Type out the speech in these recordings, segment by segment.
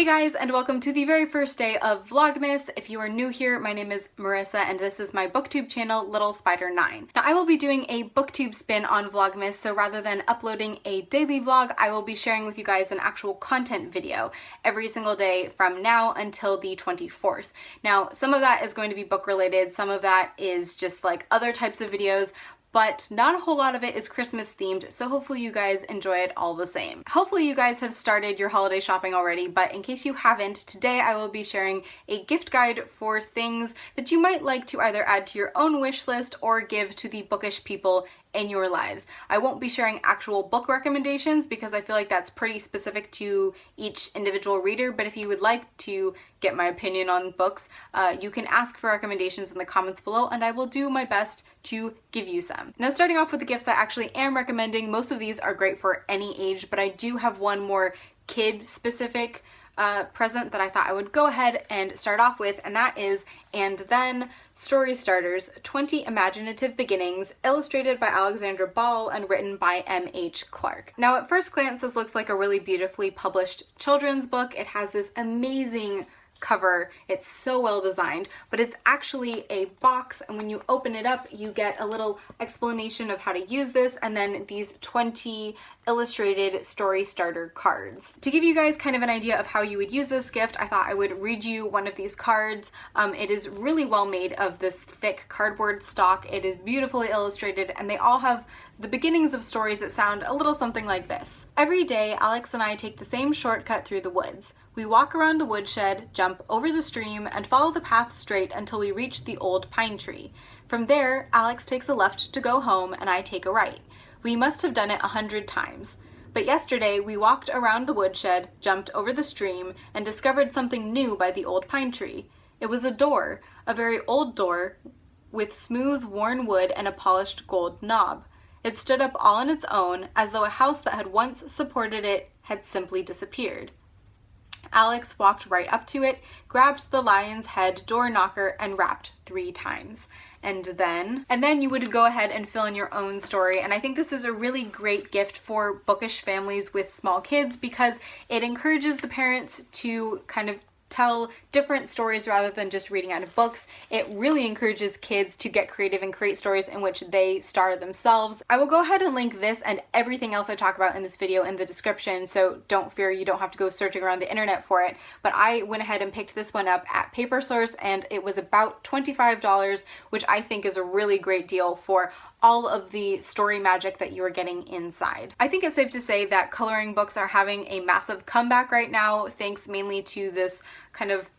Hey guys, and welcome to the very first day of Vlogmas. If you are new here, my name is Marissa and this is my booktube channel, Little Spider 9. Now I will be doing a booktube spin on Vlogmas, so rather than uploading a daily vlog, I will be sharing with you guys an actual content video every single day from now until the 24th. Now some of that is going to be book related, some of that is just like other types of videos, but not a whole lot of it is Christmas themed, so hopefully you guys enjoy it all the same. Hopefully you guys have started your holiday shopping already, but in case you haven't, today I will be sharing a gift guide for things that you might like to either add to your own wish list or give to the bookish people in your lives. I won't be sharing actual book recommendations because I feel like that's pretty specific to each individual reader, but if you would like to get my opinion on books, you can ask for recommendations in the comments below and I will do my best to give you some. Now starting off with the gifts I actually am recommending, most of these are great for any age, but I do have one more kid specific present that I thought I would go ahead and start off with, and that is And Then Story Starters 20 Imaginative Beginnings, illustrated by Alexandra Ball and written by M.H. Clark. Now at first glance this looks like a really beautifully published children's book. It has this amazing cover, it's so well designed, but it's actually a box, and when you open it up you get a little explanation of how to use this and then these 20 illustrated story starter cards. To give you guys kind of an idea of how you would use this gift, I thought I would read you one of these cards. It is really well made of this thick cardboard stock. It is beautifully illustrated and they all have the beginnings of stories that sound a little something like this. Every day, Alex and I take the same shortcut through the woods. We walk around the woodshed, jump over the stream, and follow the path straight until we reach the old pine tree. From there, Alex takes a left to go home and I take a right. We must have done it 100 times. But yesterday we walked around the woodshed, jumped over the stream, and discovered something new by the old pine tree. It was a door, a very old door, with smooth, worn wood and a polished gold knob. It stood up all on its own, as though a house that had once supported it had simply disappeared. Alex walked right up to it, grabbed the lion's head door knocker, and rapped 3 times. And then you would go ahead and fill in your own story. And I think this is a really great gift for bookish families with small kids because it encourages the parents to kind of tell different stories rather than just reading out of books. It really encourages kids to get creative and create stories in which they star themselves. I will go ahead and link this and everything else I talk about in this video in the description, so don't fear, you don't have to go searching around the internet for it. But I went ahead and picked this one up at Paper Source and it was about $25, which I think is a really great deal for all of the story magic that you are getting inside. I think it's safe to say that coloring books are having a massive comeback right now, thanks mainly to this kind of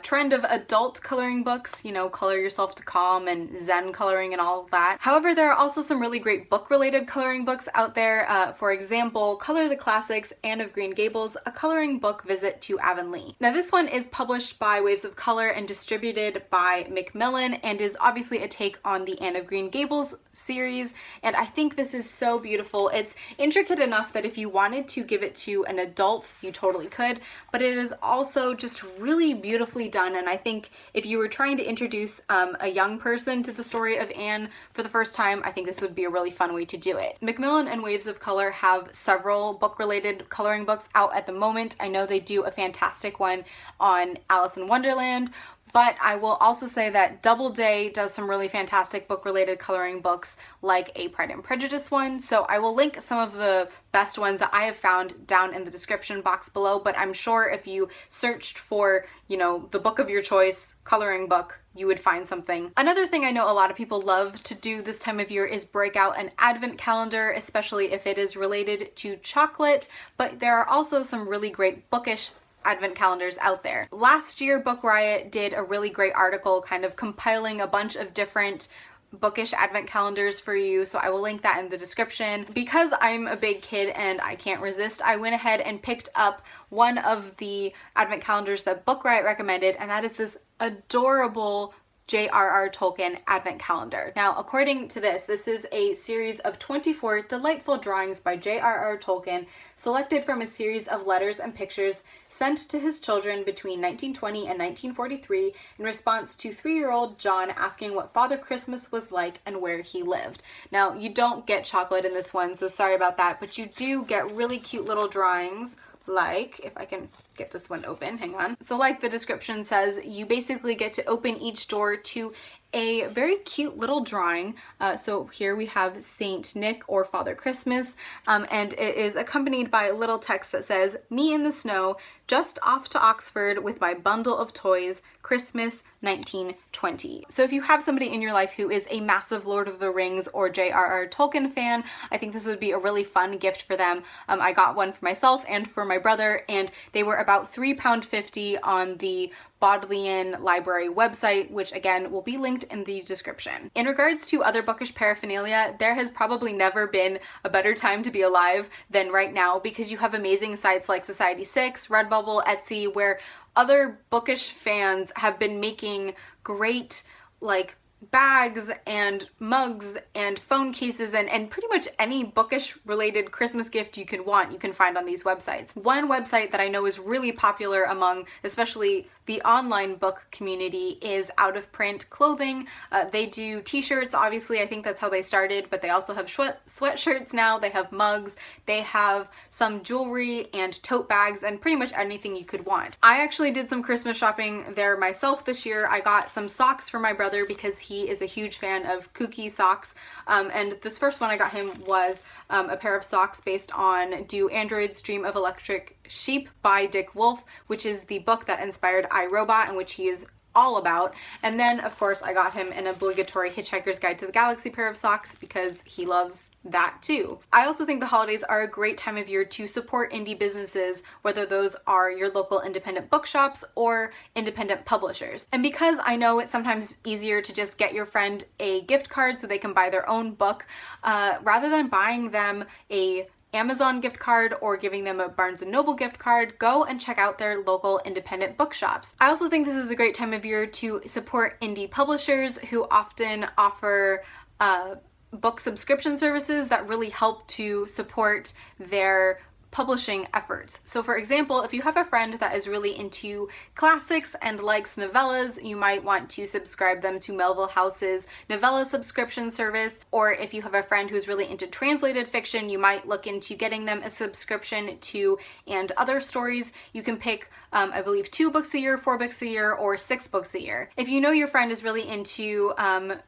trend of adult coloring books, you know, Color Yourself to Calm and Zen coloring and all of that. However, there are also some really great book-related coloring books out there. For example, Color the Classics, Anne of Green Gables, A Coloring Book Visit to Avonlea. Now this one is published by Waves of Color and distributed by Macmillan and is obviously a take on the Anne of Green Gables series, and I think this is so beautiful. It's intricate enough that if you wanted to give it to an adult, you totally could, but it is also just really beautifully done, and I think if you were trying to introduce a young person to the story of Anne for the first time, I think this would be a really fun way to do it. Macmillan and Waves of Color have several book-related coloring books out at the moment. I know they do a fantastic one on Alice in Wonderland, but I will also say that Doubleday does some really fantastic book-related coloring books like a Pride and Prejudice one, so I will link some of the best ones that I have found down in the description box below, but I'm sure if you searched for, you know, the book of your choice, coloring book, you would find something. Another thing I know a lot of people love to do this time of year is break out an advent calendar, especially if it is related to chocolate, but there are also some really great bookish advent calendars out there. Last year, Book Riot did a really great article kind of compiling a bunch of different bookish advent calendars for you, so I will link that in the description. Because I'm a big kid and I can't resist, I went ahead and picked up one of the advent calendars that Book Riot recommended, and that is this adorable J.R.R. Tolkien Advent Calendar. Now, according to this is a series of 24 delightful drawings by J.R.R. Tolkien, selected from a series of letters and pictures sent to his children between 1920 and 1943 in response to 3-year-old John asking what Father Christmas was like and where he lived. Now, you don't get chocolate in this one, so sorry about that, but you do get really cute little drawings, like, if I can get this one open, hang on. So like the description says, you basically get to open each door to a very cute little drawing. So here we have Saint Nick or Father Christmas, and it is accompanied by a little text that says, "Me in the snow, just off to Oxford with my bundle of toys, Christmas 1920." So if you have somebody in your life who is a massive Lord of the Rings or J.R.R. Tolkien fan, I think this would be a really fun gift for them. I got one for myself and for my brother, and they were about £3.50 on the Bodleian Library website, which again will be linked in the description. In regards to other bookish paraphernalia, there has probably never been a better time to be alive than right now, because you have amazing sites like Society6, Redbubble, Etsy, where other bookish fans have been making great like bags and mugs and phone cases and pretty much any bookish related Christmas gift you can want, you can find on these websites. One website that I know is really popular among especially the online book community is Out of Print Clothing. They do t-shirts, obviously, I think that's how they started, but they also have sweatshirts now, they have mugs, they have some jewelry and tote bags and pretty much anything you could want. I actually did some Christmas shopping there myself this year. I got some socks for my brother because he is a huge fan of kooky socks, and this first one I got him was a pair of socks based on Do Androids Dream of Electric Sheep by Dick Wolf, which is the book that inspired I, Robot, and which he is all about. And then of course I got him an obligatory Hitchhiker's Guide to the Galaxy pair of socks because he loves that too. I also think the holidays are a great time of year to support indie businesses, whether those are your local independent bookshops or independent publishers. And because I know it's sometimes easier to just get your friend a gift card so they can buy their own book, rather than buying them a Amazon gift card or giving them a Barnes & Noble gift card, go and check out their local independent bookshops. I also think this is a great time of year to support indie publishers who often offer book subscription services that really help to support their publishing efforts. So for example, if you have a friend that is really into classics and likes novellas, you might want to subscribe them to Melville House's novella subscription service. Or if you have a friend who's really into translated fiction, you might look into getting them a subscription to And Other Stories. You can pick, I believe, 2 books a year, 4 books a year, or 6 books a year. If you know your friend is really into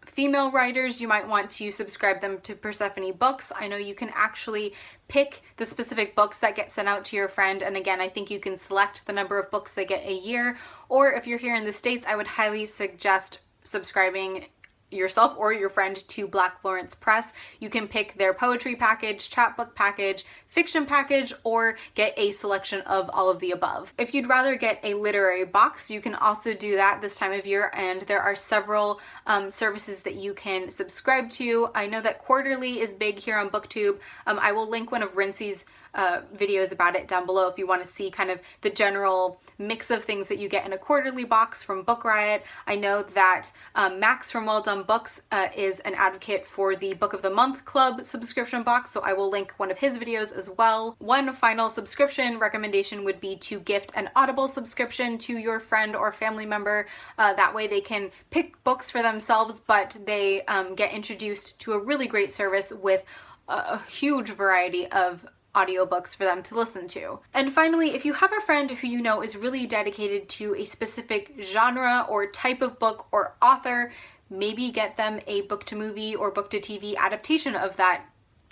female writers, you might want to subscribe them to Persephone Books. I know you can actually pick the specific books that get sent out to your friend, and again, I think you can select the number of books they get a year. Or if you're here in the States, I would highly suggest subscribing yourself or your friend to Black Lawrence Press. You can pick their poetry package, chapbook package, fiction package, or get a selection of all of the above. If you'd rather get a literary box, you can also do that this time of year, and there are several services that you can subscribe to. I know that Quarterly is big here on BookTube. I will link one of Rincey's videos about it down below if you want to see kind of the general mix of things that you get in a quarterly box from Book Riot. I know that Max from Well Done Books is an advocate for the Book of the Month Club subscription box, so I will link one of his videos as well. One final subscription recommendation would be to gift an Audible subscription to your friend or family member. That way they can pick books for themselves, but they get introduced to a really great service with a huge variety of audiobooks for them to listen to. And finally, if you have a friend who you know is really dedicated to a specific genre or type of book or author, maybe get them a book to movie or book to TV adaptation of that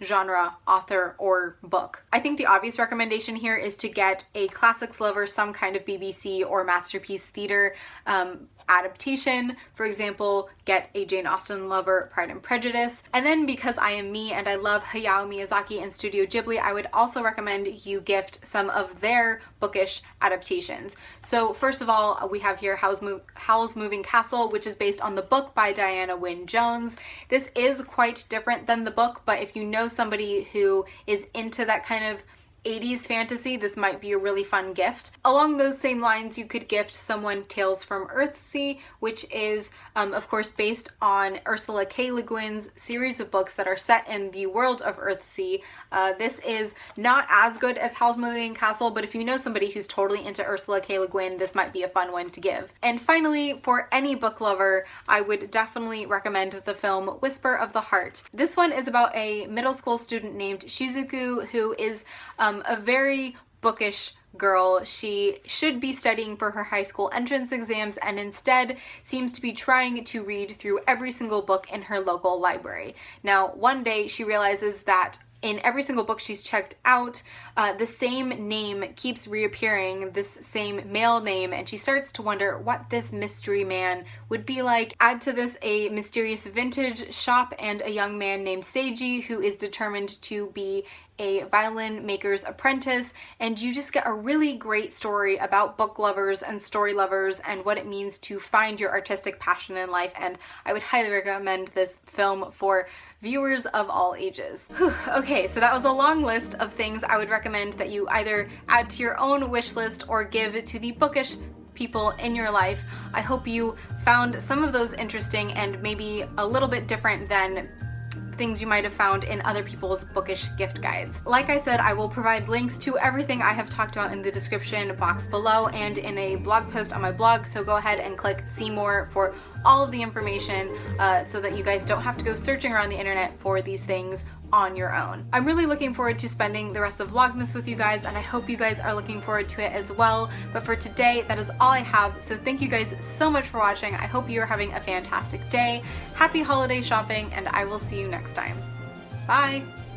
genre, author, or book. I think the obvious recommendation here is to get a classics lover some kind of BBC or Masterpiece Theatre adaptation. For example, get a Jane Austen lover Pride and Prejudice. And then because I am me and I love Hayao Miyazaki and Studio Ghibli, I would also recommend you gift some of their bookish adaptations. So first of all, we have here Howl's Moving Castle, which is based on the book by Diana Wynne Jones. This is quite different than the book, but if you know somebody who is into that kind of 80s fantasy, this might be a really fun gift. Along those same lines, you could gift someone Tales from Earthsea, which is of course based on Ursula K. Le Guin's series of books that are set in the world of Earthsea. This is not as good as Howl's Moving Castle, but if you know somebody who's totally into Ursula K. Le Guin, this might be a fun one to give. And finally, for any book lover, I would definitely recommend the film Whisper of the Heart. This one is about a middle school student named Shizuku who is a very bookish girl. She should be studying for her high school entrance exams and instead seems to be trying to read through every single book in her local library. Now, one day she realizes that in every single book she's checked out, the same name keeps reappearing, this same male name, and she starts to wonder what this mystery man would be like. Add to this a mysterious vintage shop and a young man named Seiji who is determined to be a violin maker's apprentice, and you just get a really great story about book lovers and story lovers and what it means to find your artistic passion in life, and I would highly recommend this film for viewers of all ages. Whew, okay, so that was a long list of things I would recommend that you either add to your own wish list or give to the bookish people in your life. I hope you found some of those interesting and maybe a little bit different than things you might have found in other people's bookish gift guides. Like I said, I will provide links to everything I have talked about in the description box below and in a blog post on my blog, so go ahead and click see more for all of the information so that you guys don't have to go searching around the internet for these things on your own. I'm really looking forward to spending the rest of Vlogmas with you guys, and I hope you guys are looking forward to it as well. But for today, that is all I have, so thank you guys so much for watching. I hope you are having a fantastic day. Happy holiday shopping, and I will see you next time. Bye!